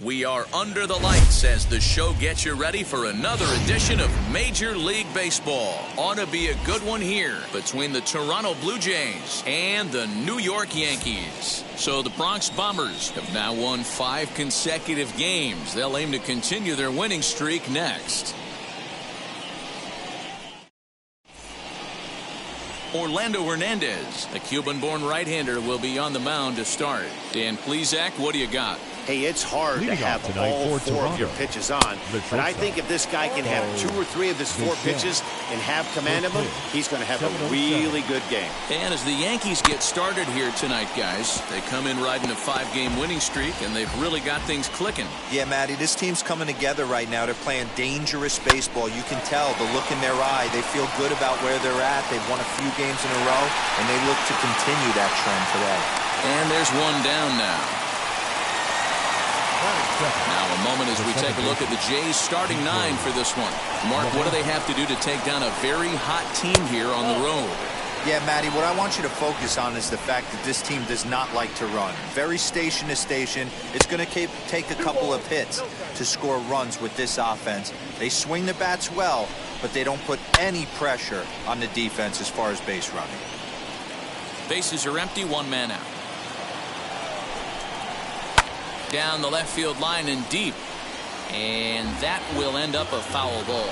We are under the lights as the show gets you ready for another edition of Major League Baseball. Ought to be a good one here between the Toronto Blue Jays and the New York Yankees. So the Bronx Bombers have now won 5 consecutive games. They'll aim to continue their winning streak next. Orlando Hernandez, a Cuban-born right-hander, will be on the mound to start. Dan Plesac, what do you got? Hey, it's hard to have all 4 of your pitches on, but I think if this guy can have 2 or 3 of his 4 pitches and have command of them, he's going to have a really good game. And as the Yankees get started here tonight, guys, they come in riding a 5-game winning streak, and they've really got things clicking. Yeah, Matty, this team's coming together right now. They're playing dangerous baseball. You can tell the look in their eye. They feel good about where they're at. They've won a few games in a row, and they look to continue that trend today. And there's one down now. Now a moment as we take a look at the Jays starting 9 for this one. Mark, what do they have to do to take down a very hot team here on the road? Yeah, Matty, what I want you to focus on is the fact that this team does not like to run. Very station to station. It's going to take a couple of hits to score runs with this offense. They swing the bats well, but they don't put any pressure on the defense as far as base running. Bases are empty, 1 man out. Down the left field line and deep, and that will end up a foul ball.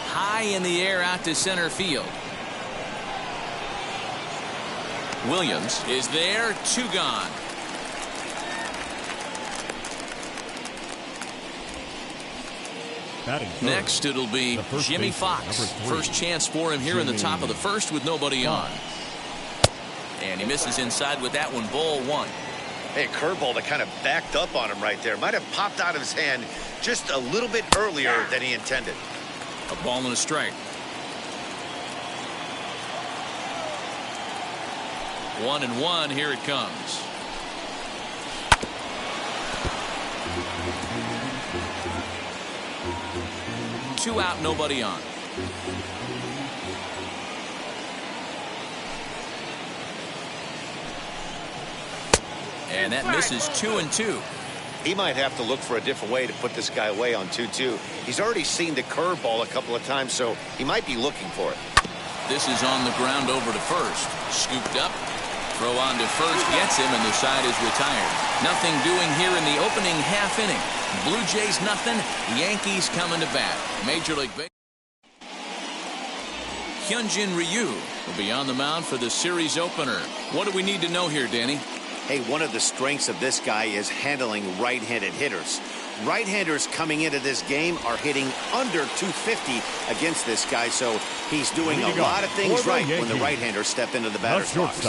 High in the air out to center field. Williams is there, 2 gone. Next it'll be Jimmy Fox. First chance for him here in the top of the first with nobody on. And he misses inside with that one, ball 1. Hey, a curveball that kind of backed up on him right there. Might have popped out of his hand just a little bit earlier than he intended. A ball and a strike. 1-1, here it comes. Two out, nobody on. And that misses 2-2. He might have to look for a different way to put this guy away on 2-2. He's already seen the curveball a couple of times, so he might be looking for it. This is on the ground over to first. Scooped up. Throw on to first. Gets him, and the side is retired. Nothing doing here in the opening half inning. Blue Jays nothing. Yankees coming to bat. Major League Baseball. Hyunjin Ryu will be on the mound for the series opener. What do we need to know here, Danny? Hey, one of the strengths of this guy is handling right-handed hitters. Right-handers coming into this game are hitting under 250 against this guy, so he's doing a lot of things right when the right-handers step into the batter's box.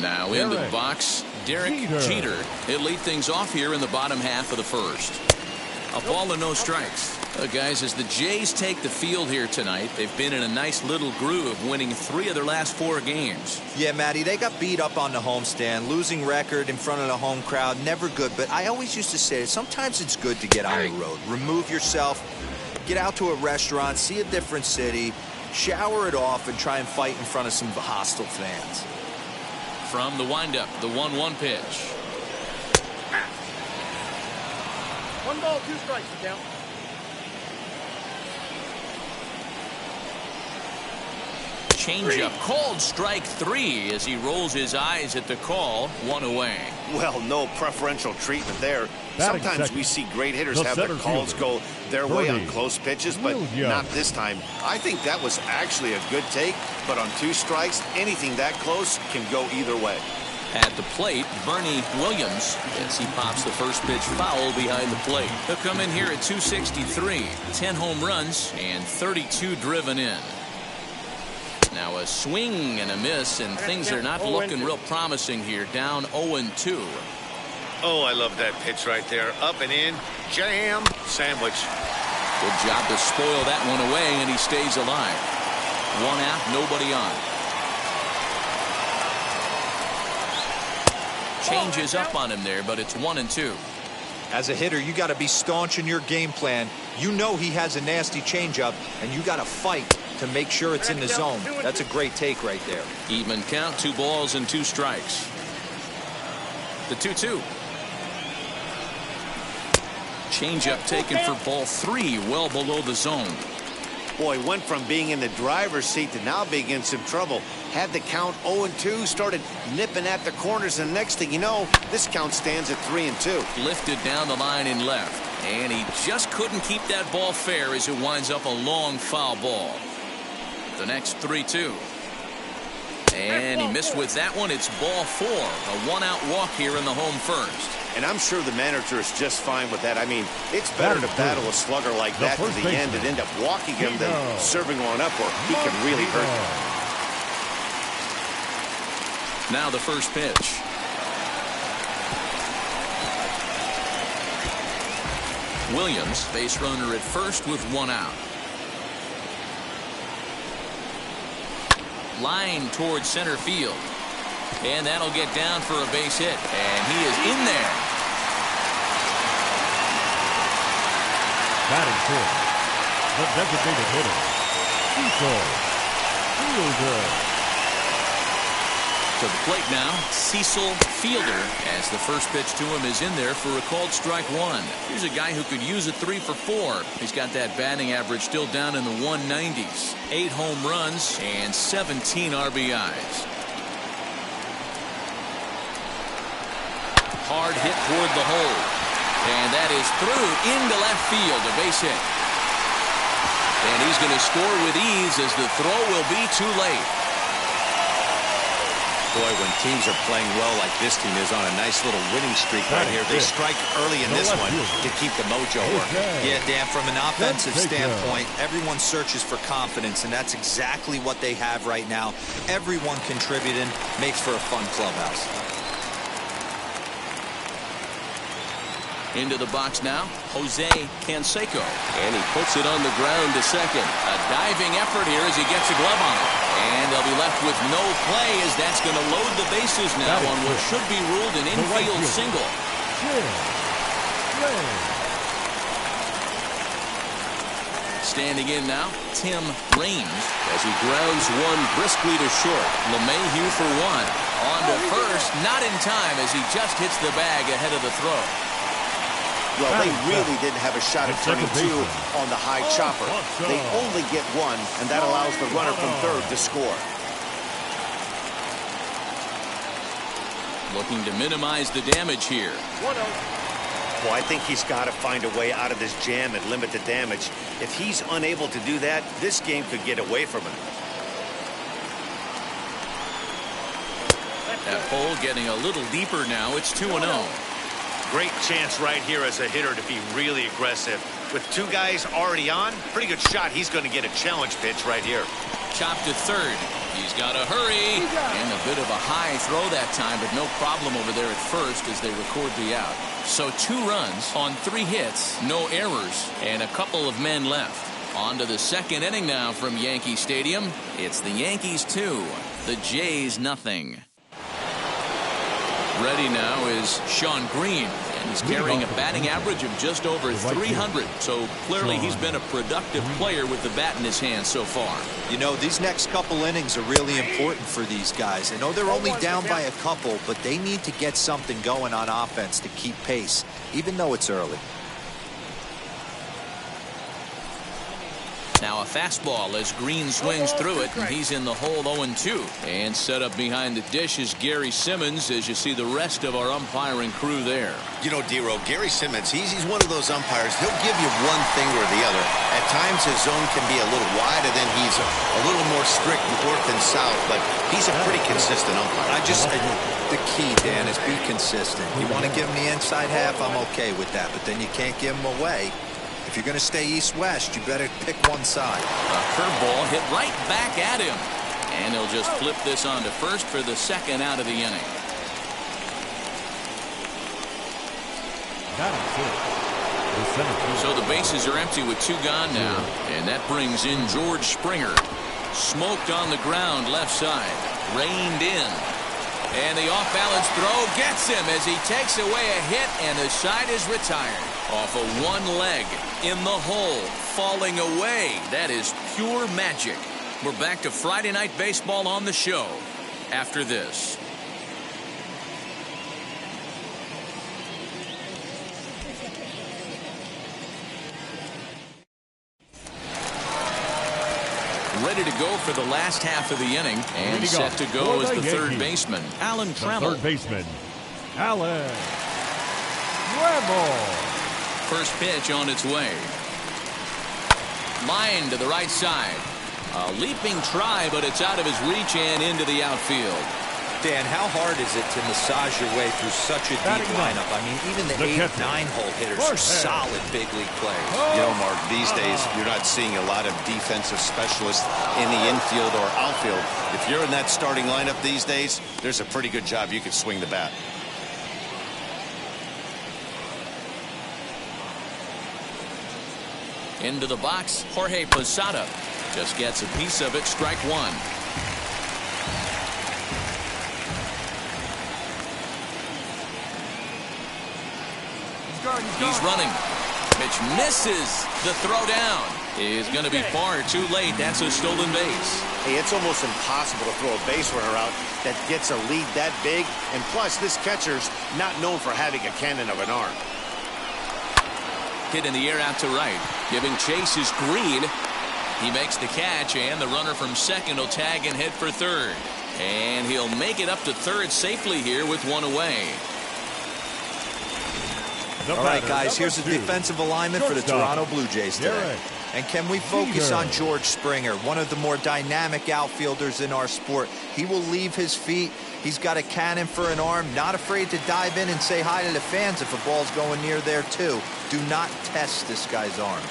Now into the box, Derek Jeter. He'll lead things off here in the bottom half of the first. A ball and no strikes. Guys, as the Jays take the field here tonight, they've been in a nice little groove, winning 3 of their last 4 games. Yeah, Matty, they got beat up on the homestand. Losing record in front of the home crowd, never good. But I always used to say, sometimes it's good to get on the road. Remove yourself, get out to a restaurant, see a different city, shower it off, and try and fight in front of some hostile fans. From the windup, the 1-1 pitch. 1 ball, 2 strikes, you count. Changeup called strike 3 as he rolls his eyes at the call. 1 away. Well, no preferential treatment there. Sometimes we see great hitters have their calls go their way on close pitches, but not this time. I think that was actually a good take, but on 2 strikes, anything that close can go either way. At the plate, Bernie Williams, as he pops the first pitch foul behind the plate. He'll come in here at 263, 10 home runs, and 32 driven in. Now a swing and a miss, and things are not looking real promising here. Down 0-2. Oh, I love that pitch right there. Up and in, jam, sandwich. Good job to spoil that one away, and he stays alive. 1 out, nobody on. Changes up on him there, but it's 1-2. As a hitter, you got to be staunch in your game plan. You know he has a nasty changeup, and you got to fight to make sure it's in the zone. That's a great take right there. Even count, 2 balls and 2 strikes. The 2-2. Changeup taken for ball 3, well below the zone. Boy, went from being in the driver's seat to now being in some trouble. Had the count 0-2, started nipping at the corners, and next thing you know, this count stands at 3-2. Lifted down the line in left, and he just couldn't keep that ball fair as it winds up a long foul ball. The next 3-2. And he missed with that one. It's ball 4. A one-out walk here in the home first. And I'm sure the manager is just fine with that. I mean, it's better to battle a slugger like that to the end and end up walking him than serving one up where he can really hurt him. Now the first pitch. Williams, base runner at first with one out. Line towards center field. And that'll get down for a base hit. And he is in there. Batting fourth, the designated hitter, Cecil Fielder. To the plate now, Cecil Fielder, as the first pitch to him is in there for a called strike 1. Here's a guy who could use a 3 for 4. He's got that batting average still down in the 190s. 8 home runs and 17 RBIs. Hard hit toward the hole. And that is through into left field, a base hit. And he's going to score with ease as the throw will be too late. Boy, when teams are playing well like this team is on a nice little winning streak right here, they strike early in this one to keep the mojo working. Yeah, Dan, from an offensive standpoint, everyone searches for confidence, and that's exactly what they have right now. Everyone contributing makes for a fun clubhouse. Into the box now, Jose Canseco. And he puts it on the ground to second. A diving effort here as he gets a glove on it. And they'll be left with no play as that's going to load the bases now on what should be ruled an infield single. Standing in now, Tim Raines as he grounds one briskly to short. LeMahieu for 1. On to first, not in time as he just hits the bag ahead of the throw. Well, they really didn't have a shot at turning 2 on the high chopper. They only get 1, and that allows the runner from third to score. Looking to minimize the damage here. Well, I think he's got to find a way out of this jam and limit the damage. If he's unable to do that, this game could get away from him. That hole getting a little deeper now. It's 2-0. Great chance right here as a hitter to be really aggressive. With 2 guys already on, pretty good shot. He's going to get a challenge pitch right here. Chopped to third. He's got to hurry. And a bit of a high throw that time, but no problem over there at first as they record the out. So 2 runs on 3 hits, no errors, and a couple of men left. On to the second inning now from Yankee Stadium. It's the Yankees 2, the Jays nothing. Ready now is Sean Green, and he's carrying a batting average of just over 300. So clearly he's been a productive player with the bat in his hand so far. You know, these next couple innings are really important for these guys. I know they're only down by a couple, but they need to get something going on offense to keep pace, even though it's early. Now a fastball as Green swings through it, and he's in the hole 0-2. And set up behind the dish is Gary Simmons as you see the rest of our umpiring crew there. You know, D-Row, Gary Simmons, he's one of those umpires. He'll give you one thing or the other. At times his zone can be a little wide, and then he's a little more strict north and south, but he's a pretty consistent umpire. The key, Dan, is be consistent. You want to give him the inside half, I'm okay with that, but then you can't give him away. If you're going to stay east-west, you better pick one side. A curveball hit right back at him. And he'll just flip this on to first for the second out of the inning. So the bases are empty with 2 gone now. And that brings in George Springer. Smoked on the ground left side. Reined in. And the off-balance throw gets him as he takes away a hit, and the side is retired. Off of one leg, in the hole, falling away. That is pure magic. We're back to Friday Night Baseball on the show after this. ready to go for the last half of the inning, and set to go as the third baseman, Alan Trammell. Third baseman, Alan Trammell. First pitch on its way. Line to the right side. A leaping try, but it's out of his reach and into the outfield. Dan, how hard is it to massage your way through such a deep lineup? I mean, even the 8, 9-hole hitters are solid big league players. You know, Mark, these days you're not seeing a lot of defensive specialists in the infield or outfield. If you're in that starting lineup these days, there's a pretty good job you can swing the bat. Into the box, Jorge Posada just gets a piece of it. Strike one. He's running. Pitch misses. The throw down is going to be far too late. That's a stolen base. Hey, it's almost impossible to throw a base runner out that gets a lead that big. And plus, this catcher's not known for having a cannon of an arm. Hit in the air out to right. Giving chase is Green. He makes the catch, and the runner from second will tag and head for third. And he'll make it up to third safely here with one away. All right, guys, here's the defensive alignment for the Toronto Blue Jays today. And can we focus on George Springer, one of the more dynamic outfielders in our sport? He will leave his feet. He's got a cannon for an arm, not afraid to dive in and say hi to the fans if a ball's going near there, too. Do not test this guy's arm.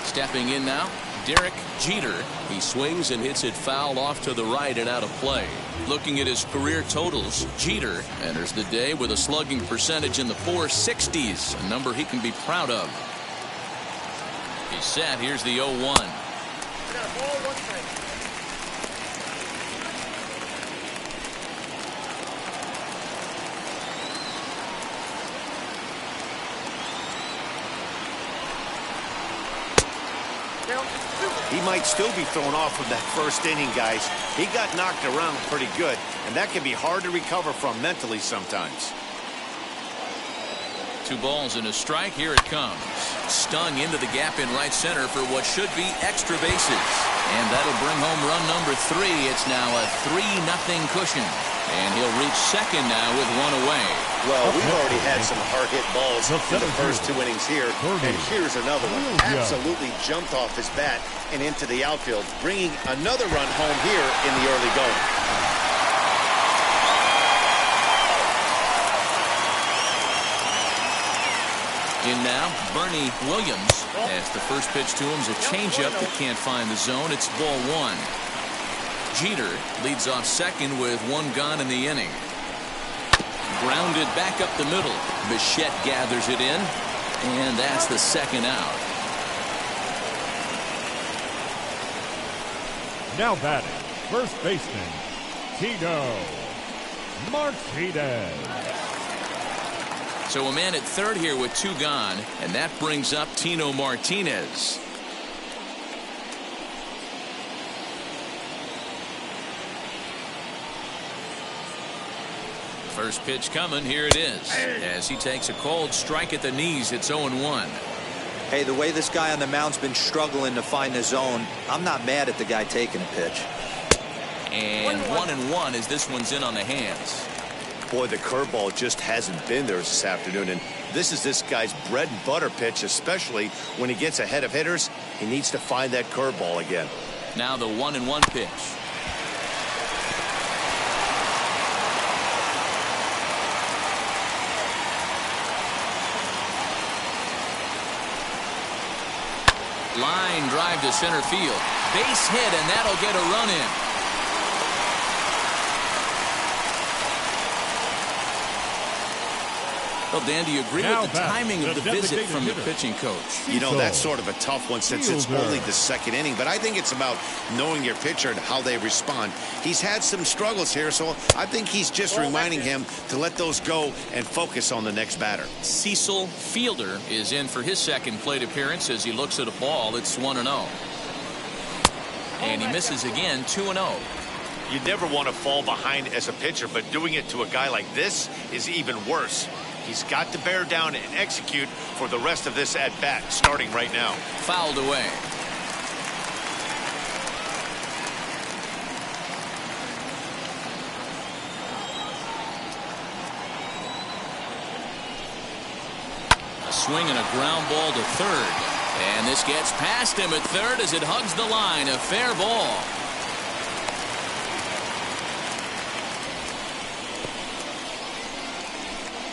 Stepping in now, Derek Jeter. He swings and hits it foul off to the right and out of play. Looking at his career totals, Jeter enters the day with a slugging percentage in the 460s, a number he can be proud of. He's set. Here's the 0-1. He might still be thrown off from that first inning, guys. He got knocked around pretty good, and that can be hard to recover from mentally sometimes. 2 balls and a strike. Here it comes. Stung into the gap in right center for what should be extra bases. And that'll bring home run number 3. It's now a 3-0 cushion. And he'll reach second now with one away. Well, we've already had some hard-hit balls in the first 2 innings here. And here's another one. Absolutely jumped off his bat and into the outfield, bringing another run home here in the early going. In now, Bernie Williams, as the first pitch to him is a changeup that can't find the zone. It's ball 1. Jeter leads off second with 1 gone in the inning. Grounded back up the middle. Bichette gathers it in, and that's the second out. Now batting, first baseman, Tino Martinez. So a man at third here with 2 gone, and that brings up Tino Martinez. First pitch coming. Here it is. As he takes a cold strike at the knees, it's 0-1. Hey, the way this guy on the mound's been struggling to find the zone, I'm not mad at the guy taking a pitch. And 1-1 as this one's in on the hands. Boy, the curveball just hasn't been there this afternoon, and this is this guy's bread and butter pitch, especially when he gets ahead of hitters. He needs to find that curveball again. Now the 1-1 pitch. Line drive to center field. Base hit, and that'll get a run in. Well, Dan, do you agree with the timing of the visit from the pitching coach? You know, that's sort of a tough one since it's only the second inning, but I think it's about knowing your pitcher and how they respond. He's had some struggles here, so I think he's just reminding him to let those go and focus on the next batter. Cecil Fielder is in for his second plate appearance as he looks at a ball. It's 1-0. And he misses again, 2-0. You never want to fall behind as a pitcher, but doing it to a guy like this is even worse. He's got to bear down and execute for the rest of this at-bat, starting right now. Fouled away. swing and a ground ball to third. And this gets past him at third as it hugs the line. A fair ball.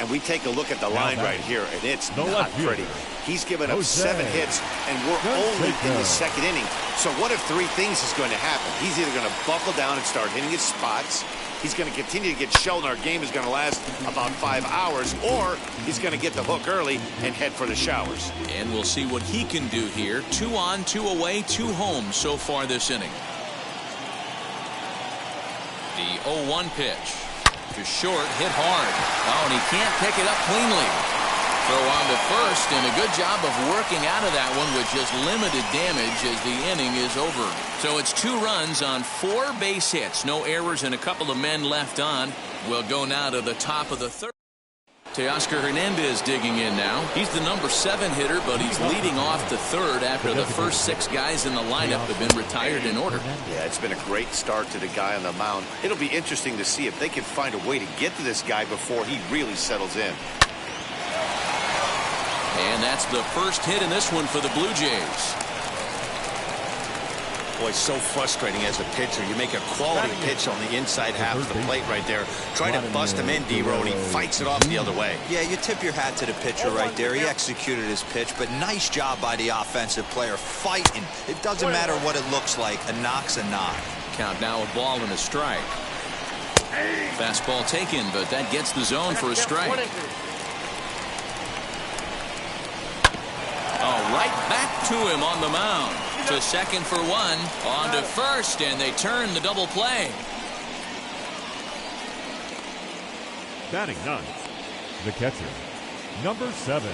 And we take a look at the line right here, and it's not pretty. He's given up 7 hits, and we're only in the second inning. So what if 3 things is going to happen? He's either going to buckle down and start hitting his spots, he's going to continue to get shelled, and our game is going to last about 5 hours, or he's going to get the hook early and head for the showers. And we'll see what he can do here. 2 on, 2 away, 2 home so far this inning. The 0-1 pitch. To short, hit hard. Oh, and he can't pick it up cleanly. Throw on to first, and a good job of working out of that one with just limited damage as the inning is over. So it's 2 runs on 4 base hits. No errors and a couple of men left on. We'll go now to the top of the third. Teoscar Hernandez digging in now. He's the number 7 hitter, but he's leading off the third after the first 6 guys in the lineup have been retired in order. Yeah, it's been a great start to the guy on the mound. It'll be interesting to see if they can find a way to get to this guy before he really settles in. And that's the first hit in this one for the Blue Jays. Boy, it's so frustrating as a pitcher. You make a quality pitch on the inside half of the plate right there. Try to bust him in, D-Row, and he fights it off the other way. Yeah, you tip your hat to the pitcher right there. He executed his pitch, but nice job by the offensive player fighting. It doesn't matter what it looks like. A knock's a knock. Count now, a ball and a strike. Fastball taken, but that gets the zone for a strike. Oh, right back to him on the mound. To second for 1, on to first, and they turn the double play. Batting 9th, the catcher, number 7.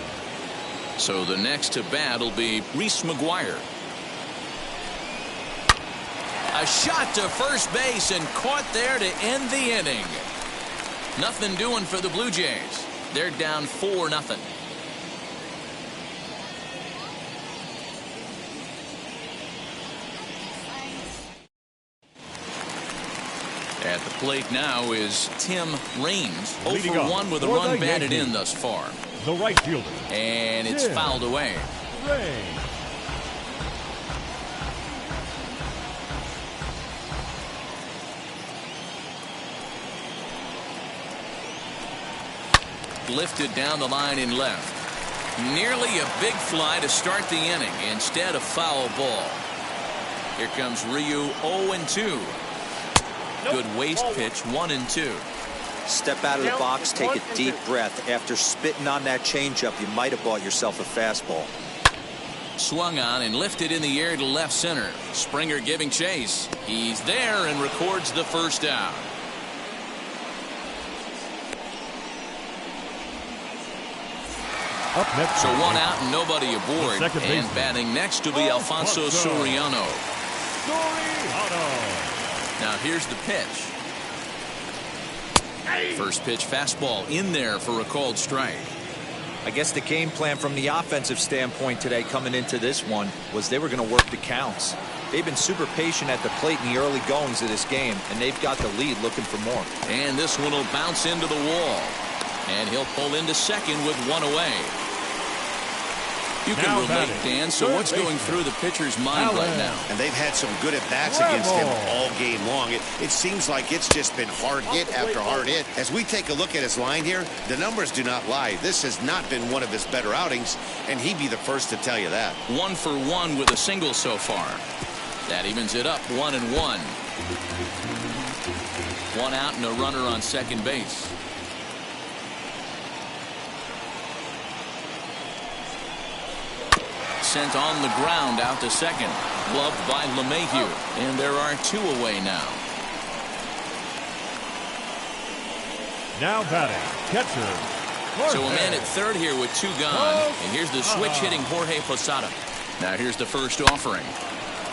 So the next to bat will be Reese McGuire. A shot to first base and caught there to end the inning. Nothing doing for the Blue Jays. They're down 4-0. At the plate now is Tim Raines. 0 for 1 with a run batted in thus far. The right fielder. And it's fouled away. Raines. Lifted down the line in left. Nearly a big fly to start the inning. Instead, a foul ball. Here comes Ryu, 0-2. Good waste pitch, 1-2. Step out of the box, take a deep breath. After spitting on that changeup, you might have bought yourself a fastball. Swung on and lifted in the air to left center. Springer giving chase. He's there and records the first down. Up next. So 1 out and nobody aboard. And batting next to be Alfonso Soriano. Now here's the pitch. First pitch fastball in there for a called strike. I guess the game plan from the offensive standpoint today coming into this one was they were going to work the counts. They've been super patient at the plate in the early goings of this game, and they've got the lead looking for more. And this one will bounce into the wall. And he'll pull into second with 1 away. You can relate, Dan. So what's going through the pitcher's mind right now? And they've had some good at-bats against him all game long. It seems like it's just been hard hit after hard hit. As we take a look at his line here, the numbers do not lie. This has not been one of his better outings, and he'd be the first to tell you that. 1 for 1 with a single so far. That evens it up, 1-1. 1 out and a runner on second base. Sent on the ground out to second. Gloved by LeMahieu. And there are 2 away now. Now batting, catcher. So a man at third here with 2 gone. And here's the switch hitting Jorge Posada. Now here's the first offering.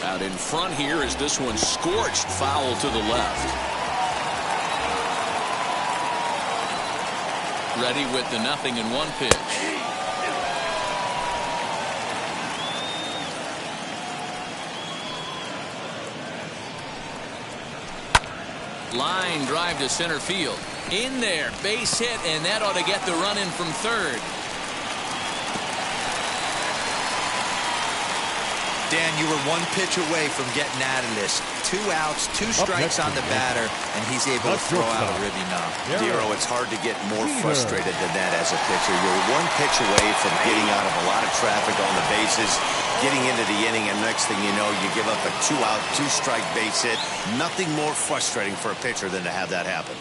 Out in front here is this one scorched foul to the left. Ready with the 0-1 pitch. Line drive to center field. In there, base hit, and that ought to get the run in from third. Dan, you were one pitch away from getting out of this. 2 outs, 2 strikes on the batter, and he's able to throw out a ribby knob. Dero, it's hard to get more frustrated than that as a pitcher. You're one pitch away from getting out of a lot of traffic on the bases, getting into the inning, and next thing you know, you give up a 2-out, 2-strike base hit. Nothing more frustrating for a pitcher than to have that happen.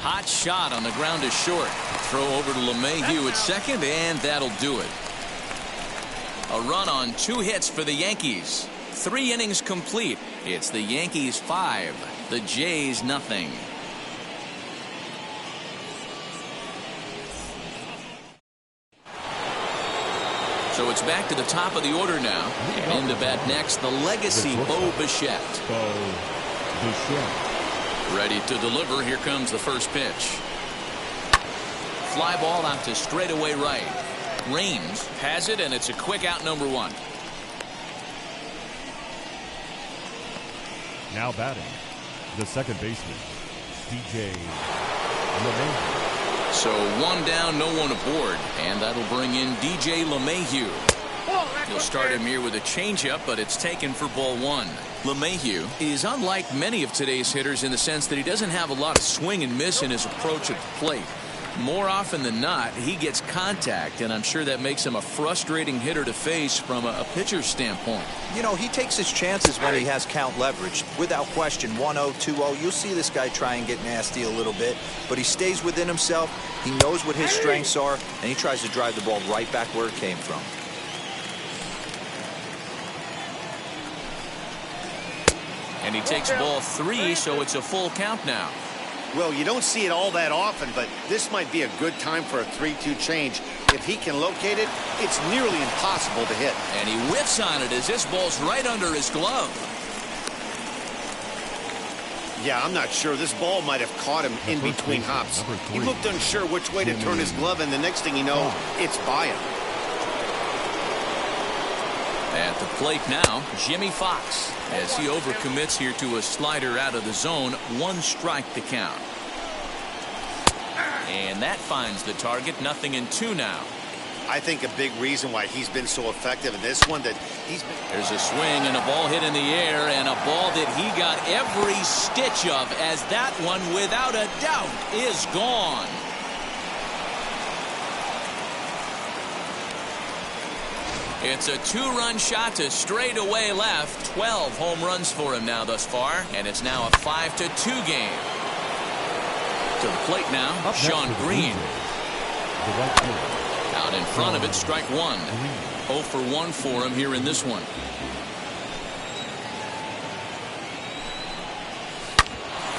Hot shot on the ground is short. Throw over to LeMahieu at second, and that'll do it. A run on 2 hits for the Yankees. 3 innings complete. It's the Yankees 5, the Jays nothing. So it's back to the top of the order now. And in to bat next, the legacy Bo Bichette. Ready to deliver. Here comes the first pitch. Fly ball out to straightaway right. Raines has it, and it's a quick out, number 1. Now batting, the second baseman, DJ LeMahieu. So 1 down, no one aboard, and that'll bring in DJ LeMahieu. He'll start him here with a changeup, but it's taken for ball 1. LeMahieu is unlike many of today's hitters in the sense that he doesn't have a lot of swing and miss in his approach at the plate. More often than not, he gets contact, and I'm sure that makes him a frustrating hitter to face from a pitcher's standpoint. You know, he takes his chances when he has count leverage. Without question, 1-0, 2-0, you'll see this guy try and get nasty a little bit, but he stays within himself. He knows what his strengths are, and he tries to drive the ball right back where it came from. And he takes ball 3, so it's a full count now. Well, you don't see it all that often, but this might be a good time for a 3-2 change. If he can locate it, it's nearly impossible to hit. And he whiffs on it as this ball's right under his glove. Yeah, I'm not sure. This ball might have caught him in between hops. He looked unsure which way to turn his glove, and the next thing you know, it's by him. At the plate now, Jimmy Fox, as he overcommits here to a slider out of the zone. 1 strike to count. And that finds the target. 0-2 now. I think a big reason why he's been so effective in this one that he's been... There's a swing and a ball hit in the air, and a ball that he got every stitch of, as that one without a doubt is gone. It's a 2-run shot to straightaway left. 12 home runs for him now thus far, and it's now a 5-2 game. To the plate now, Sean Green. Out in front of it, strike 1. 0 for 1 for him here in this one.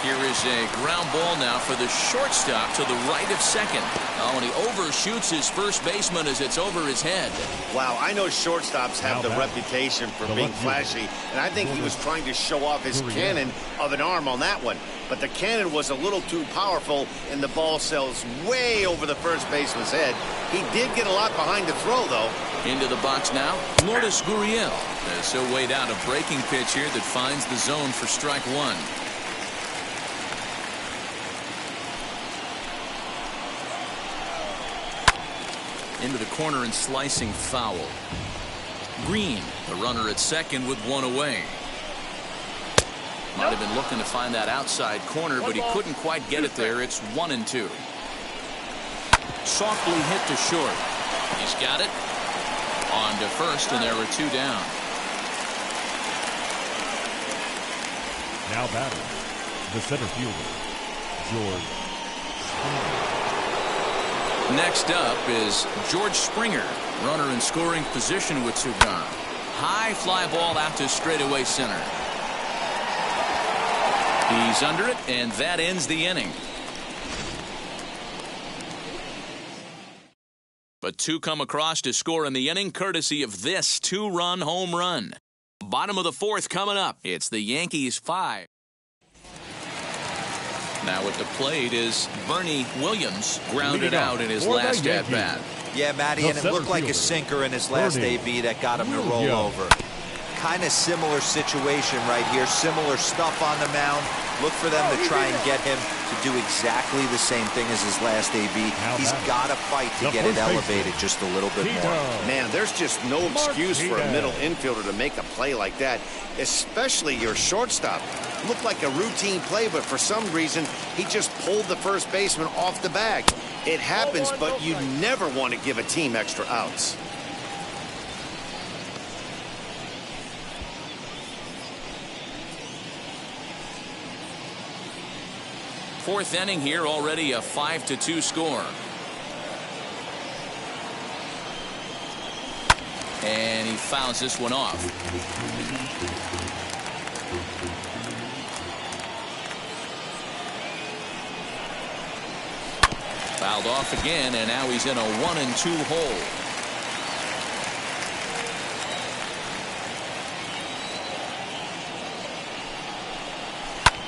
Here is a ground ball now for the shortstop to the right of second. Oh, and he overshoots his first baseman as it's over his head. Wow, I know shortstops have the reputation for being flashy, and I think he was trying to show off his cannon of an arm on that one. But the cannon was a little too powerful, and the ball sails way over the first baseman's head. He did get a lot behind the throw, though. Into the box now, Lourdes Gurriel. So weighed out a breaking pitch here that finds the zone for strike 1. Into the corner and slicing foul. Green, the runner at second with 1 away. Might have been looking to find that outside corner, but he couldn't quite get it there. It's 1-2. Softly hit to short. He's got it. On to first, and there are 2 down. Now batting, the center fielder, George Springer. Next up is George Springer, runner in scoring position with 2 gone. High fly ball out to straightaway center. He's under it, and that ends the inning. But 2 come across to score in the inning, courtesy of this 2-run home run. Bottom of the 4th coming up. It's the Yankees 5. Now at the plate is Bernie Williams, grounded out in his last at-bat. Yeah, Matty, and it looked like a sinker in his last AB that got him to roll over. Kind of similar situation right here. Similar stuff on the mound. Look for them to try and get him to do exactly the same thing as his last AB. He's got to fight to get it elevated just a little bit more. Man, there's just no excuse for a middle infielder to make a play like that, especially your shortstop. Looked like a routine play, but for some reason, he just pulled the first baseman off the bag. It happens, but you never want to give a team extra outs. Fourth inning here, already a 5-2 score. And he fouls this one off. Fouled off again, and now he's in a 1-2 hole.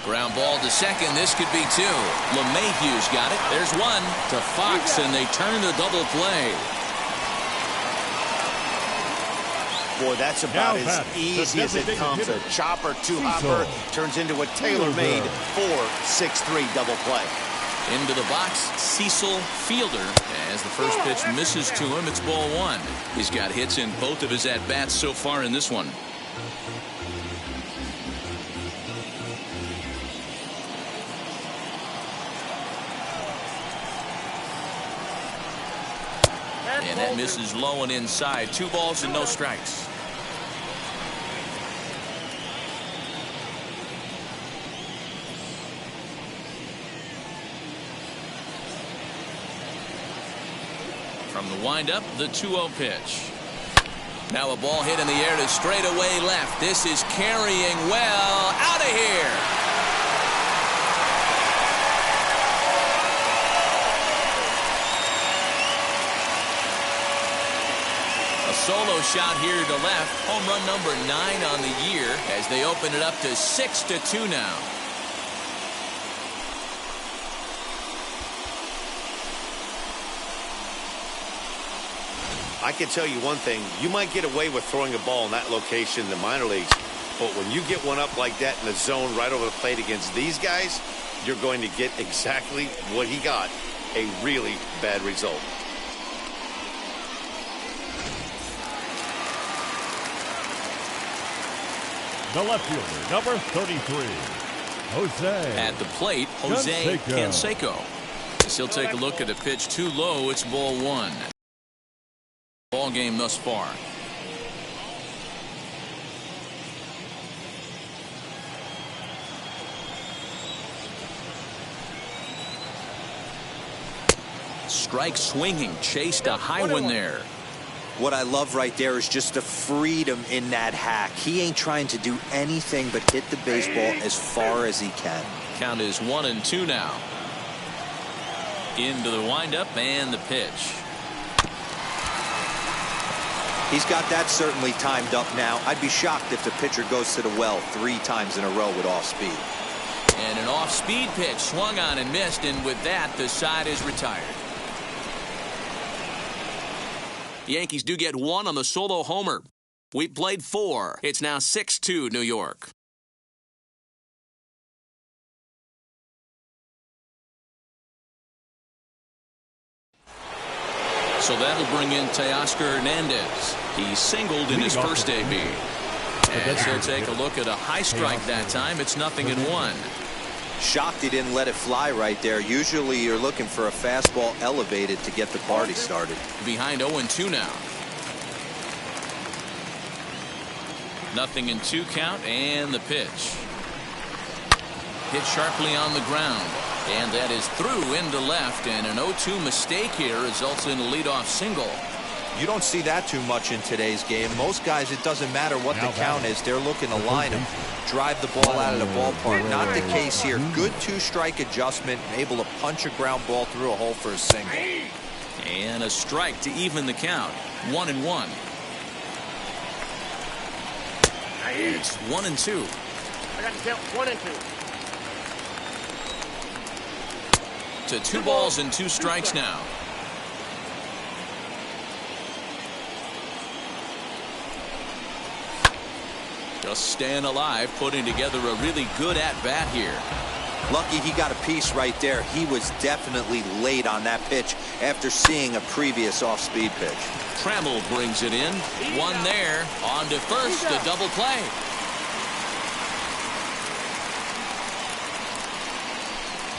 Ground ball to second. This could be two. LeMahieu's got it. There's one to Fox, and they turn the double play. Boy, that's about as easy as it comes. A chopper to hopper turns into a tailor-made 4-6-3 double play. Into the box, Cecil Fielder. As the first pitch misses to him, it's ball one. He's got hits in both of his at-bats so far in this one. And that misses low and inside. 2 balls and no strikes. From the windup, the 2-0 pitch. Now a ball hit in the air to straightaway left. This is carrying well. Out of here. A solo shot here to left. Home run number 9 on the year as they open it up to 6-2 now. I can tell you one thing. You might get away with throwing a ball in that location in the minor leagues, but when you get one up like that in the zone right over the plate against these guys, you're going to get exactly what he got, a really bad result. The left fielder, number 33, Jose. At the plate, Jose Canseco. He'll take a look at the pitch too low. It's ball one. Ball game thus far. Strike swinging, chased a high one there. What I love right there is just the freedom in that hack. He ain't trying to do anything but hit the baseball as far as he can. Count is 1-2 now. Into the windup and the pitch. He's got that certainly timed up now. I'd be shocked if the pitcher goes to the well 3 times in a row with off speed. And an off-speed pitch swung on and missed, and with that, the side is retired. The Yankees do get 1 on the solo homer. We played 4. It's now 6-2 New York. So that'll bring in Teoscar Hernandez. He singled in his first AB. And he'll take a look at a high strike that time. It's 0-1. Shocked he didn't let it fly right there. Usually you're looking for a fastball elevated to get the party started. Behind 0-2 now. 0-2 count and the pitch. Hit sharply on the ground. And that is through into left, and an 0-2 mistake here results in a leadoff single. You don't see that too much in today's game. Most guys, it doesn't matter what the count is. They're looking to line him, drive the ball out of the ballpark. Not the case here. Good 2-strike adjustment, able to punch a ground ball through a hole for a single. And a strike to even the count. 1-1. It's 1-2. I got to count 1-2. To 2 balls and 2 strikes now. Just staying alive, putting together a really good at-bat here. Lucky he got a piece right there. He was definitely late on that pitch after seeing a previous off-speed pitch. Trammell brings it in. One there. On to first, a double play.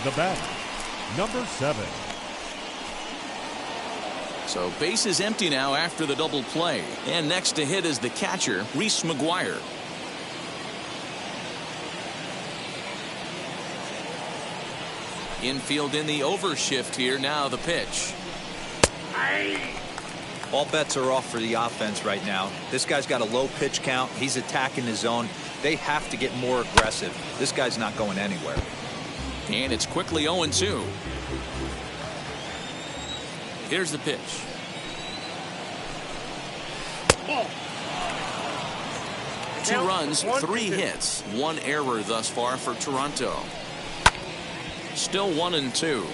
The batter, number 7. So base is empty now after the double play. And next to hit is the catcher, Reese McGuire. Infield in the overshift here. Now the pitch. All bets are off for the offense right now. This guy's got a low pitch count. He's attacking his zone. They have to get more aggressive. This guy's not going anywhere. And it's quickly 0-2. Here's the pitch. Two runs, 3 hits, 1 error thus far for Toronto. Still 1-2.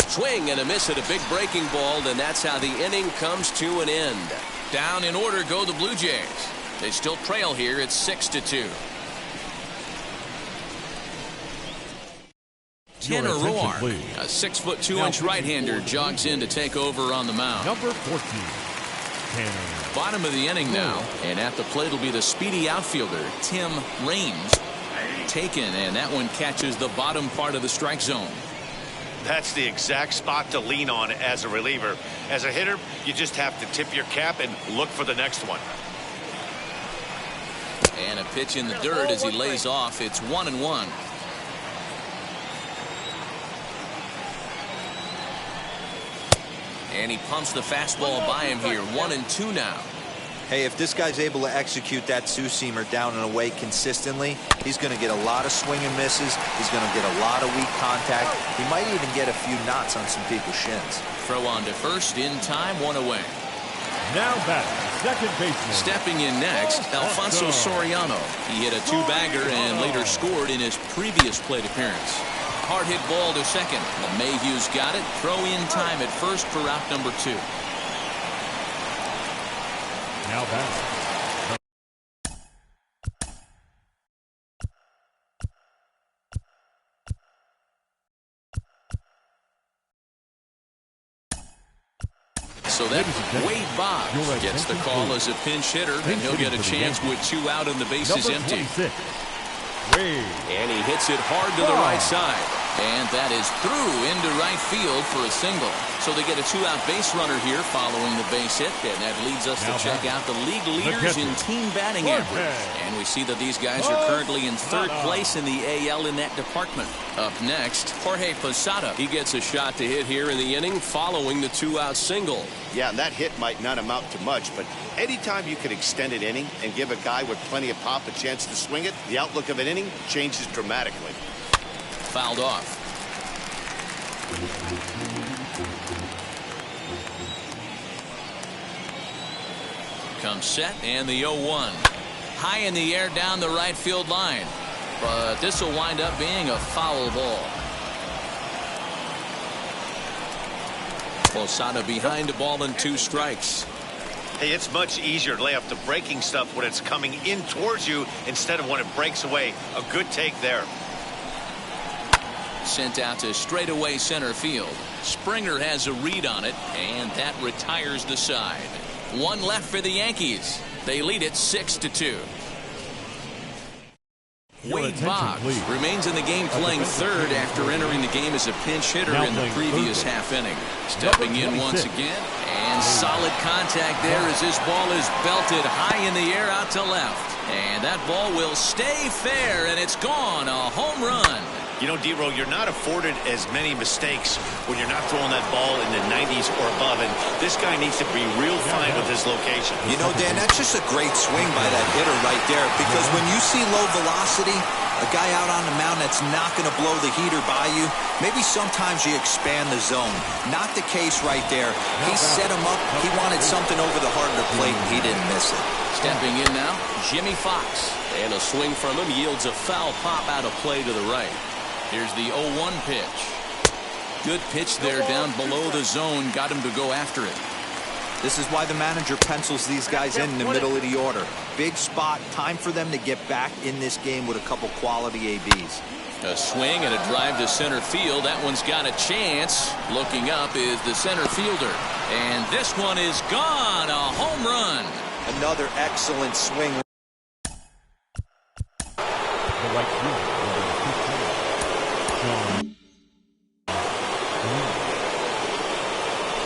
Swing and a miss at a big breaking ball, and that's how the inning comes to an end. Down in order go the Blue Jays. They still trail here. It's 6-2. Tanner Roark, a 6'2" right-hander, jogs in to take over on the mound. Number 14, Tanner. Bottom of the inning now, and at the plate will be the speedy outfielder Tim Raines. Taken, and that one catches the bottom part of the strike zone. That's the exact spot to lean on as a reliever. As a hitter, you just have to tip your cap and look for the next one. And a pitch in the dirt as he lays off. It's 1-1. And he pumps the fastball by him here. 1-2 now. Hey, if this guy's able to execute that two-seamer down and away consistently, he's going to get a lot of swing and misses. He's going to get a lot of weak contact. He might even get a few knots on some people's shins. Throw on to first in time, 1 away. Now back, second baseman. Stepping in next, Alfonso Soriano. He hit a 2-bagger and later scored in his previous plate appearance. Hard hit ball to second. LeMahieu's got it. Throw in time at first for out number 2. Now back. So that Wade Boggs gets the call as a pinch hitter, and he'll get a chance with 2 out and the bases empty. And he hits it hard to the right side. And that is through into right field for a single. So they get a 2-out base runner here following the base hit. And that leads us to check out the league leaders in team batting average. And we see that these guys are currently in 3rd place in the AL in that department. Up next, Jorge Posada. He gets a shot to hit here in the inning following the 2-out single. Yeah, and that hit might not amount to much, but anytime you can extend an inning and give a guy with plenty of pop a chance to swing it, the outlook of an inning changes dramatically. Fouled off. Comes set and the 0-1. High in the air down the right field line. But this will wind up being a foul ball. Posada behind the ball and 2 strikes. Hey, it's much easier to lay off the breaking stuff when it's coming in towards you instead of when it breaks away. A good take there. Sent out to straightaway center field. Springer has a read on it, and that retires the side. 1 left for the Yankees. They lead it 6-2. Wade Boggs remains in the game playing 3rd after entering the game as a pinch hitter in the previous half inning. Stepping in once again, and solid contact there as this ball is belted high in the air out to left. And that ball will stay fair, and it's gone. A home run. You know, D-Row, you're not afforded as many mistakes when you're not throwing that ball in the 90s or above, and this guy needs to be real fine with his location. You know, Dan, that's just a great swing by that hitter right there, because when you see low velocity, a guy out on the mound that's not going to blow the heater by you, maybe sometimes you expand the zone. Not the case right there. He set him up. He wanted something over the heart of the plate, and he didn't miss it. Stepping in now, Jimmy Fox. And a swing from him yields a foul pop out of play to the right. Here's the 0-1 pitch. Good pitch there down below the zone. Got him to go after it. This is why the manager pencils these guys in the middle of the order. Big spot, time for them to get back in this game with a couple quality ABs. A swing and a drive to center field. That one's got a chance. Looking up is the center fielder. And this one is gone. A home run. Another excellent swing. The right fielder,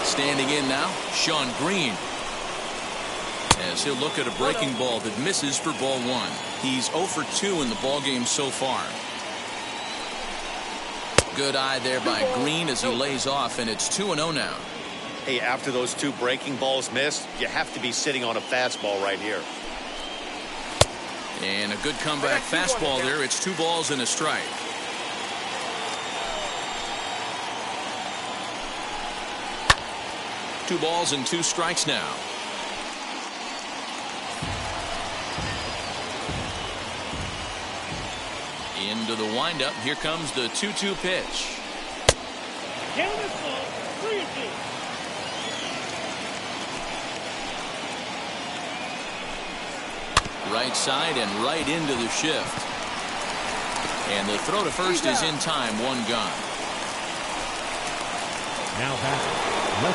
Standing in now, Sean Green. As he'll look at a breaking ball that misses for ball one. He's 0 for 2 in the ball game so far. Good eye there by Green as he lays off, and it's 2-0 now. Hey, after those 2 breaking balls missed, you have to be sitting on a fastball right here. And a good comeback fastball there. It's 2 balls and a strike. Two balls and 2 strikes now. Into the windup. Here comes the 2-2 pitch. Give him this ball. 3-2. Right side and right into the shift. And the throw to first is in time. 1 gone. now back.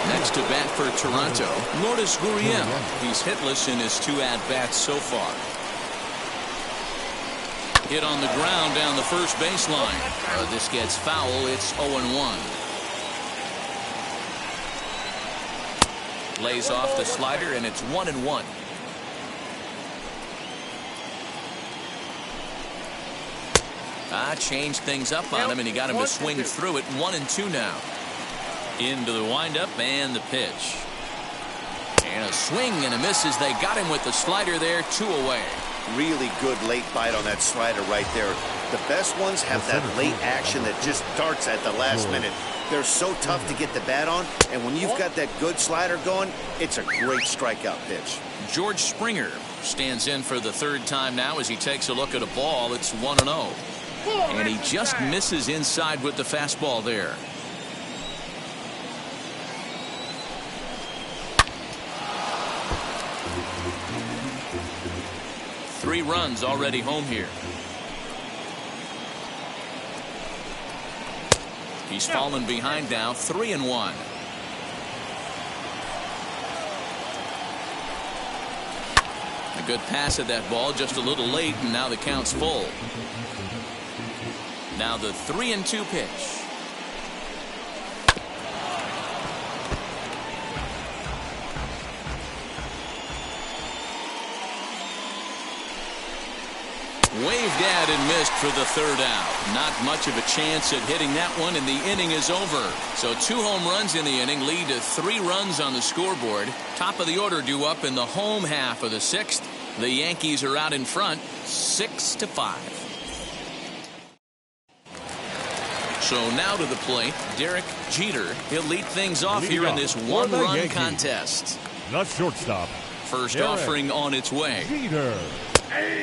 Next to bat for Toronto, Lourdes Gurriel. He's hitless in his 2 at-bats so far. Hit on the ground down the first baseline. This gets foul. It's 0-1. Lays off the slider, and it's 1-1. Changed things up on him, and he got him to swing through it. 1-2 now. Into the windup and the pitch. And a swing and a miss as they got him with the slider there. 2 away. Really good late bite on that slider right there. The best ones have that late action that just darts at the last minute. They're so tough to get the bat on, and when you've got that good slider going, it's a great strikeout pitch. George Springer stands in for the 3rd time now as he takes a look at a ball. It's 1-0. And he just misses inside with the fastball there. Three runs already home here. He's fallen behind now, 3-1. A good pass at that ball, just a little late, and now the count's full. Now the 3-2 pitch. Waved at and missed for the 3rd out. Not much of a chance at hitting that one, and the inning is over. So 2 home runs in the inning lead to 3 runs on the scoreboard. Top of the order due up in the home half of the 6th. The Yankees are out in front, 6-5. So now to the plate, Derek Jeter. He'll lead things off here in this 1-run contest. The shortstop. First offering on its way. Jeter.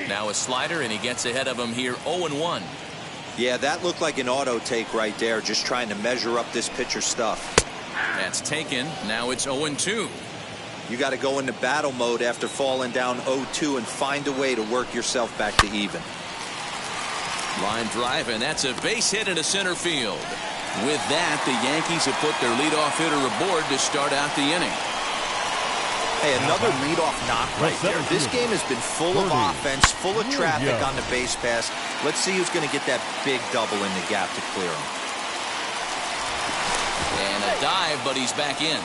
Now a slider, and he gets ahead of him here, 0-1. Yeah, that looked like an auto take right there, just trying to measure up this pitcher's stuff. That's taken. Now it's 0-2. You got to go into battle mode after falling down 0-2 and find a way to work yourself back to even. Line drive, and that's a base hit into center field. With that, the Yankees have put their leadoff hitter aboard to start out the inning. Hey, another leadoff knock right there. This game has been full of offense, full of traffic on the base pass. Let's see who's going to get that big double in the gap to clear him. And a dive, but he's back in.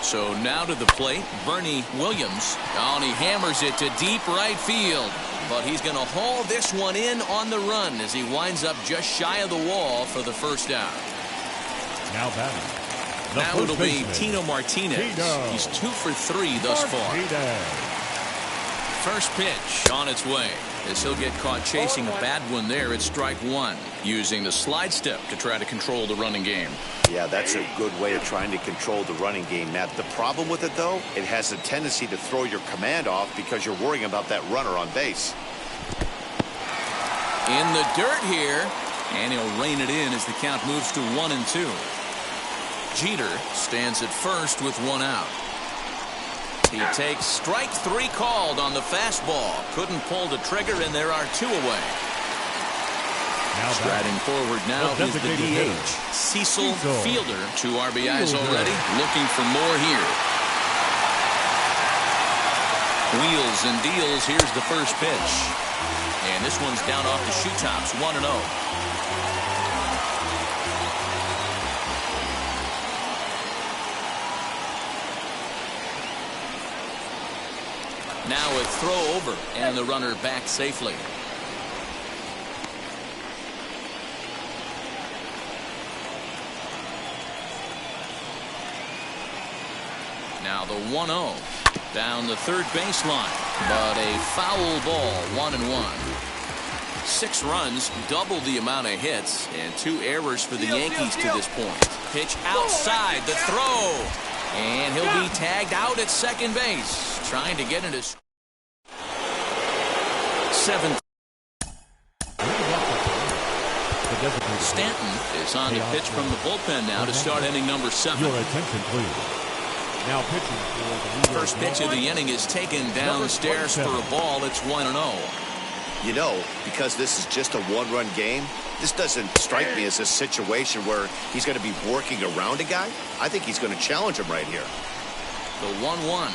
So now to the plate, Bernie Williams. And he hammers it to deep right field. But he's going to haul this one in on the run as he winds up just shy of the wall for the 1st out. Now batting. Now it'll be Tino Martinez. He's 2 for 3 thus far. First pitch on its way as he'll get caught chasing a bad one there at strike 1, using the slide step to try to control the running game. Yeah, that's a good way of trying to control the running game, Matt. The problem with it, though, it has a tendency to throw your command off because you're worrying about that runner on base. In the dirt here, and he'll rein it in as the count moves to 1-2. Jeter stands at first with one out. He takes strike three called on the fastball. Couldn't pull the trigger, and there are two away. Striding forward now is the DH, Cecil Fielder. 2 RBIs already. Looking for more here. Wheels and deals. Here's the first pitch. And this one's down off the shoe tops. 1-0. Now a throw over, and the runner back safely. Now the 1-0 down the third baseline, but a foul ball. 1-1. 6 runs, double the amount of hits, and 2 errors for the Yankees to this point. Pitch outside, the throw, and he'll be tagged out at second base, trying to get into 7th. Stanton is on the pitch from the bullpen now to start inning number 7. Your attention, please. Now pitching for the first pitch of the inning is taken downstairs for a ball. It's 1-0. You know, because this is just a 1-run game, this doesn't strike me as a situation where he's going to be working around a guy. I think he's going to challenge him right here. The 1-1.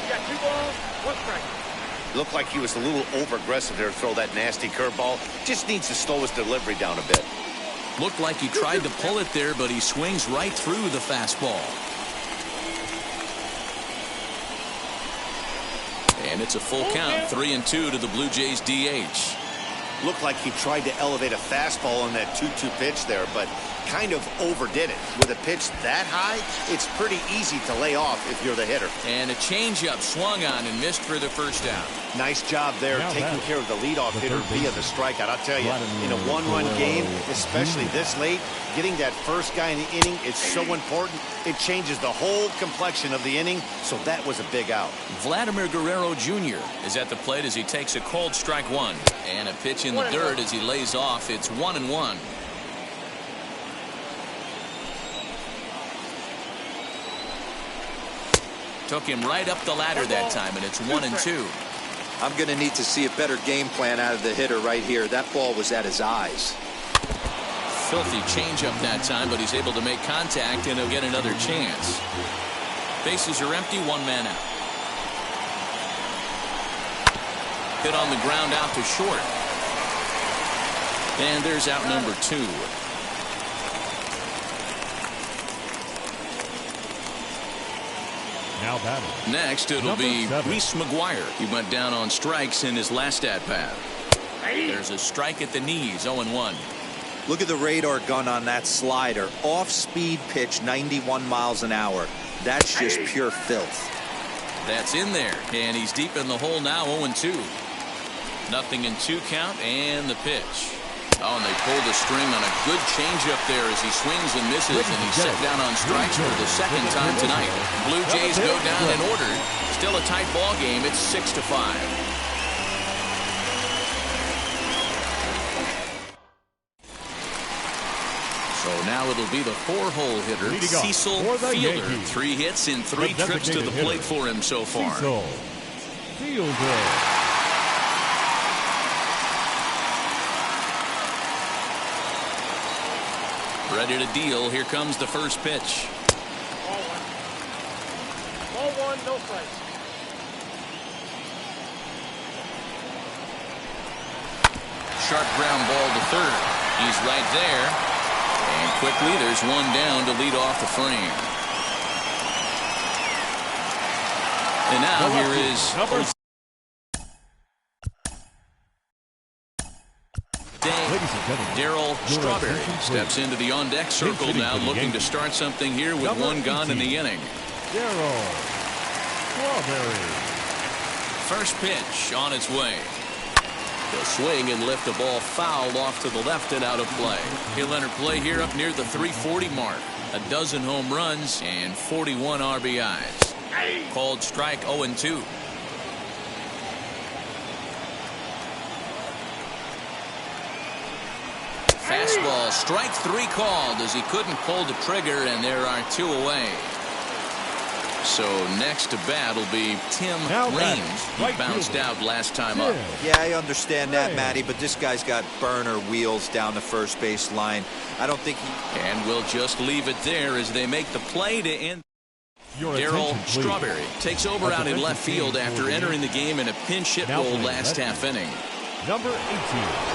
You got 2 balls, 1 strike. Looked like he was a little over-aggressive there to throw that nasty curveball. Just needs to slow his delivery down a bit. Looked like he tried to pull it there, but he swings right through the fastball. And it's a full count, 3-2 to the Blue Jays DH. Looked like he tried to elevate a fastball on that 2-2 pitch there, but kind of overdid it. With a pitch that high, it's pretty easy to lay off if you're the hitter. And a changeup swung on and missed for the first out. Nice job there, taking care of the leadoff hitter via the strikeout. I'll tell you, in a 1-run game, especially this late, getting that first guy in the inning is so important. It changes the whole complexion of the inning, so that was a big out. Vladimir Guerrero Jr. is at the plate as he takes a called strike 1. And a pitch in the dirt as he lays off. It's 1-1. Took him right up the ladder that time, and it's 1-2. I'm going to need to see a better game plan out of the hitter right here. That ball was at his eyes. Filthy changeup that time, but he's able to make contact, and he'll get another chance. Bases are empty, 1 man out. Hit on the ground out to short. And there's out number 2. Now batting. Next, it'll be Reese McGuire. He went down on strikes in his last at-bat. There's a strike at the knees, 0-1. Look at the radar gun on that slider. Off-speed pitch, 91 miles an hour. That's just pure filth. That's in there, and he's deep in the hole now, 0-2. Nothing in 2 count, and the pitch. Oh, and they pulled the string on a good changeup there as he swings and misses, and he's set down on strikes for the 2nd time tonight. Blue Jays go down in order. Still a tight ball game. It's 6-5. So now it'll be the 4-hole hitter, Cecil Fielder. 3 hits in 3 trips to the plate for him so far. Cecil Fielder. Ready to deal. Here comes the first pitch. Ball 1. Ball 1, no strikes. Sharp ground ball to third. He's right there. And quickly there's one down to lead off the frame. And now here is Darryl Strawberry steps into the on-deck circle now, looking to start something here with 1 gone in the inning. Darryl Strawberry. First pitch on its way. He'll swing and lift the ball foul off to the left and out of play. He'll enter play here up near the 340 mark. A dozen home runs and 41 RBIs. Called strike 0-2. fastball. Strike 3 called as he couldn't pull the trigger, and there are 2 away. So next to bat will be Tim Green. He bounced out last time up. Yeah, I understand that, Matty, but this guy's got burner wheels down the first base line. I don't think he... And we'll just leave it there as they make the play to end. Darryl Strawberry takes over out in left field after entering the game in a pinch hit role last half inning. Number 18.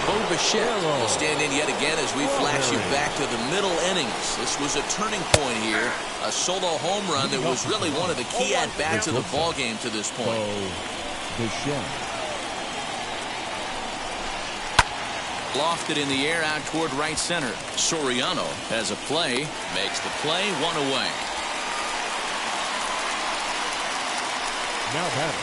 Bo Bichette will stand in yet again as we flash you back to the middle innings. This was a turning point here. A solo home run that was really one of the key at-bats of the ballgame to this point. Lofted in the air out toward right center. Soriano has a play. Makes the play, 1 away. Now batting,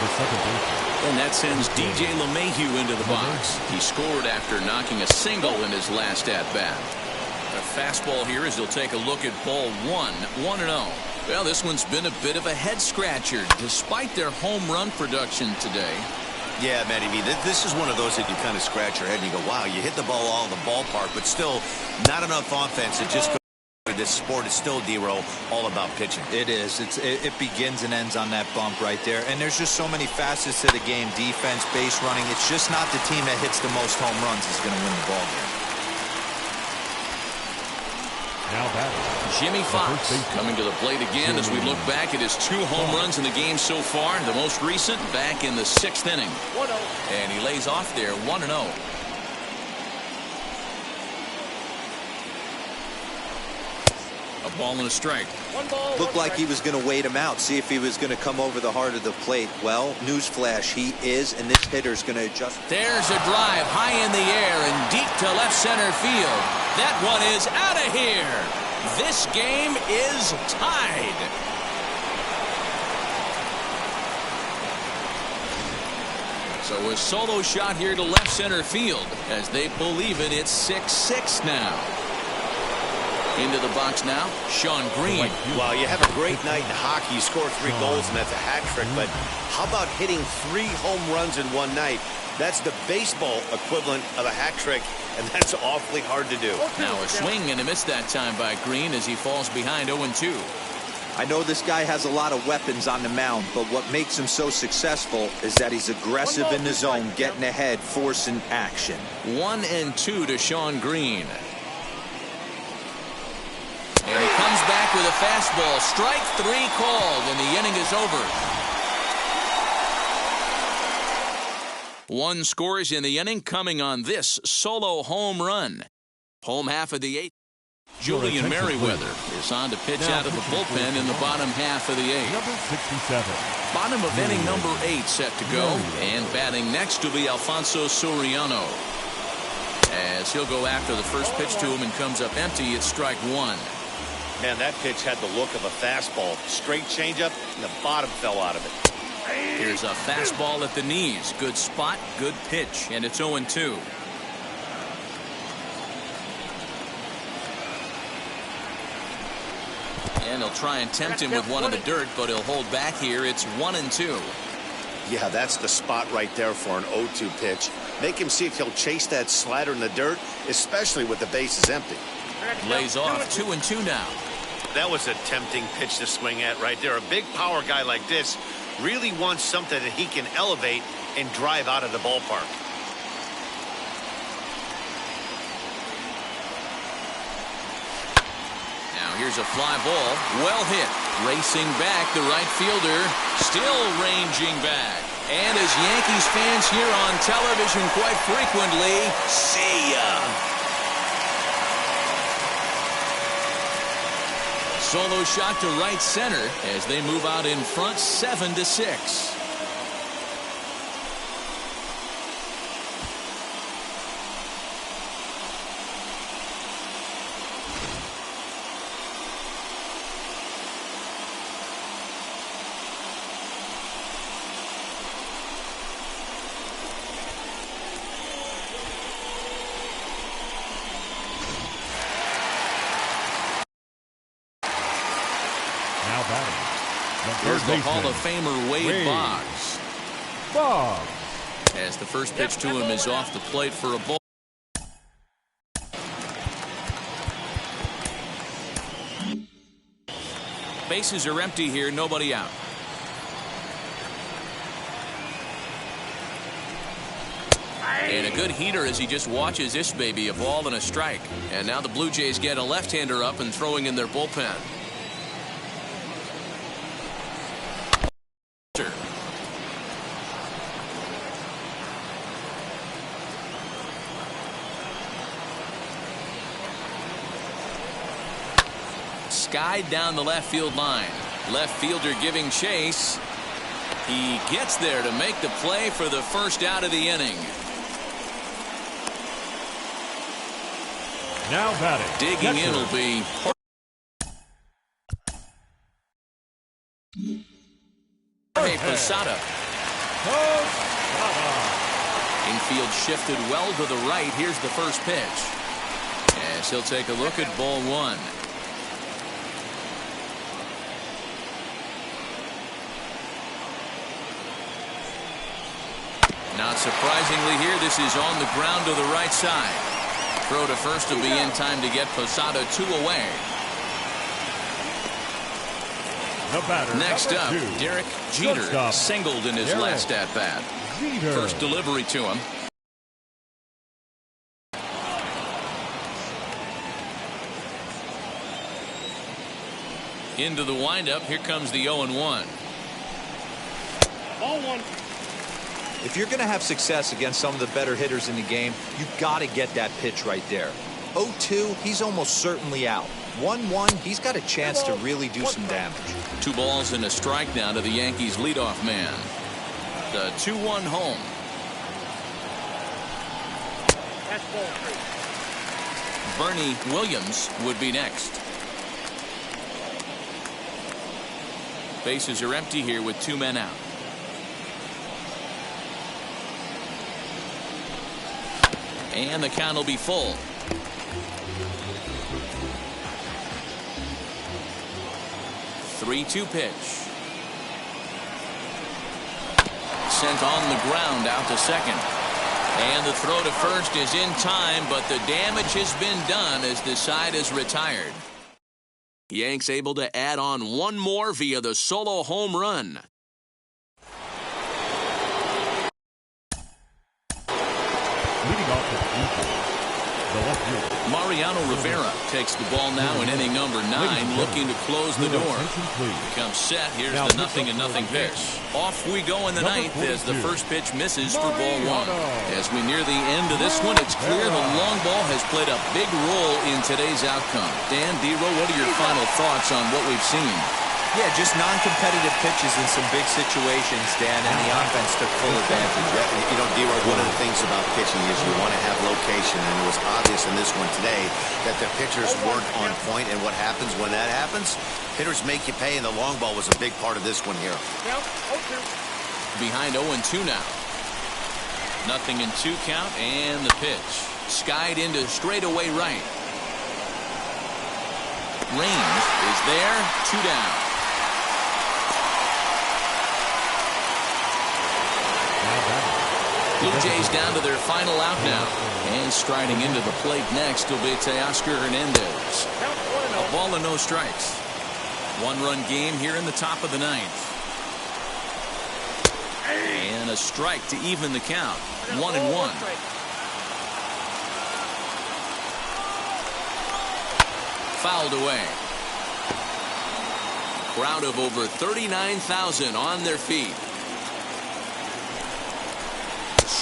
the second baseman. And that sends DJ LeMahieu into the box. He scored after knocking a single in his last at-bat. A fastball here as he'll take a look at ball 1, 1-0. Well, this one's been a bit of a head-scratcher despite their home run production today. Yeah, Matty B, this is one of those that you kind of scratch your head and you go, wow, you hit the ball all in the ballpark, but still not enough offense. It just this sport is still, D-Roll, all about pitching. It is. It begins and ends on that bump right there. And there's just so many facets to the game. Defense, base running. It's just not the team that hits the most home runs is going to win the ball game. Now batting, Jimmy Fox coming to the plate again as we look back at his 2 home runs in the game so far. The most recent back in the 6th inning. And he lays off there, 1-0. A ball and a strike. Looked like he was going to wait him out, see if he was going to come over the heart of the plate. Well, newsflash, he is, and this hitter's going to adjust. There's a drive high in the air and deep to left center field. That one is out of here. This game is tied. So a solo shot here to left center field as they believe it. It's 6-6 now. Into the box now, Sean Green. Well, you have a great night in hockey. You score 3 goals, and that's a hat trick. But how about hitting 3 home runs in one night? That's the baseball equivalent of a hat trick, and that's awfully hard to do. Now a swing and a miss that time by Green as he falls behind 0-2. I know this guy has a lot of weapons on the mound, but what makes him so successful is that he's aggressive in the zone, getting ahead, forcing action. 1-2 to Sean Green. And he comes back with a fastball. Strike 3 called, and the inning is over. 1 scores in the inning coming on this solo home run. Home half of the 8th. Julian Merriweather is on to pitch out of the bullpen in the bottom half of the 8th. Number 67. Bottom of inning number 8 set to go. And batting next will be Alfonso Soriano. As he'll go after the first pitch to him and comes up empty, it's strike 1. Man, that pitch had the look of a fastball. Straight changeup, and the bottom fell out of it. Here's a fastball at the knees. Good spot, good pitch, and it's 0-2. And he'll try and tempt him with one in the dirt, but he'll hold back here. It's 1-2. Yeah, that's the spot right there for an 0-2 pitch. Make him see if he'll chase that slider in the dirt, especially with the bases empty. Lays off 2-2 now. That was a tempting pitch to swing at right there. A big power guy like this really wants something that he can elevate and drive out of the ballpark. Now here's a fly ball. Well hit. Racing back, the right fielder still ranging back. And as Yankees fans hear on television quite frequently, see ya. Solo shot to right center as they move out in front 7-6. Here's the Hall of Famer Wade Boggs. As the first pitch to him is off the plate for a ball. Bases are empty here, nobody out. And a good heater as he just watches this baby, a ball and a strike. And now the Blue Jays get a left-hander up and throwing in their bullpen. Skied down the left field line. Left fielder giving chase. He gets there to make the play for the first out of the inning. Now batting. Digging in will be Jorge Posada. Infield shifted well to the right. Here's the first pitch. As he'll take a look at ball one. Not surprisingly here, this is on the ground to the right side. Throw to first will be in time to get Posada 2 away. Next up, Derek Jeter singled in his last at-bat. First delivery to him. Into the windup, here comes the 0-1. Ball one. If you're going to have success against some of the better hitters in the game, you've got to get that pitch right there. 0-2, he's almost certainly out. 1-1, he's got a chance to really do some damage. 2 balls and a strike now to the Yankees leadoff man. The 2-1 home. That's ball 3. Bernie Williams would be next. Bases are empty here with 2 men out. And the count will be full. Three-2 pitch. Sent on the ground out to second. And the throw to first is in time, but the damage has been done as the side is retired. Yanks able to add on 1 more via the solo home run. Mariano Rivera takes the ball now in inning number 9, looking to close the door. Becomes set. Here's the 0-0 pitch. Off we go in the 9th as the first pitch misses for ball 1. As we near the end of this one, it's clear the long ball has played a big role in today's outcome. Dan Dero, what are your final thoughts on what we've seen? Yeah, just non-competitive pitches in some big situations, Dan, and the offense took full advantage. You know, D-Roy, one of the things about pitching is you want to have location, and it was obvious in this one today that the pitchers weren't on point, and what happens when that happens? Hitters make you pay, and the long ball was a big part of this one here. Behind 0-2 now. 0-2 count, and the pitch. Skied into straightaway right. Range is there, 2 down. Blue Jays down to their final out now. And striding into the plate next will be Teoscar Hernandez. A ball and no strikes. 1-run game here in the top of the 9th. And a strike to even the count. 1-1. Fouled away. Crowd of over 39,000 on their feet.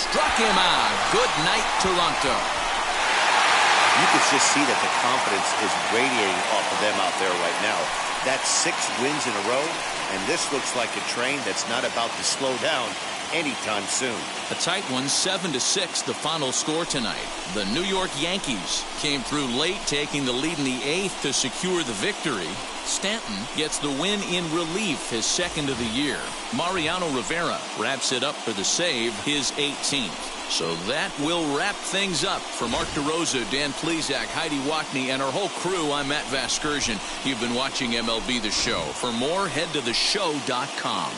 Struck him out. Good night, Toronto. You could just see that the confidence is radiating off of them out there right now. That's 6 wins in a row, and this looks like a train that's not about to slow down anytime soon. A tight one, 7-6, the final score tonight. The New York Yankees came through late, taking the lead in the 8th to secure the victory. Stanton gets the win in relief, his 2nd of the year. Mariano Rivera wraps it up for the save, his 18th. So that will wrap things up. For Mark DeRosa, Dan Plesac, Heidi Watney, and our whole crew, I'm Matt Vasgersian. You've been watching MLB The Show. For more, head to theshow.com.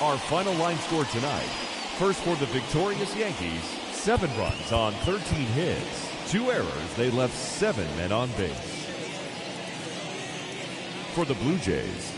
Our final line score tonight. First for the victorious Yankees, 7 runs on 13 hits. 2 errors, they left 7 men on base. For the Blue Jays,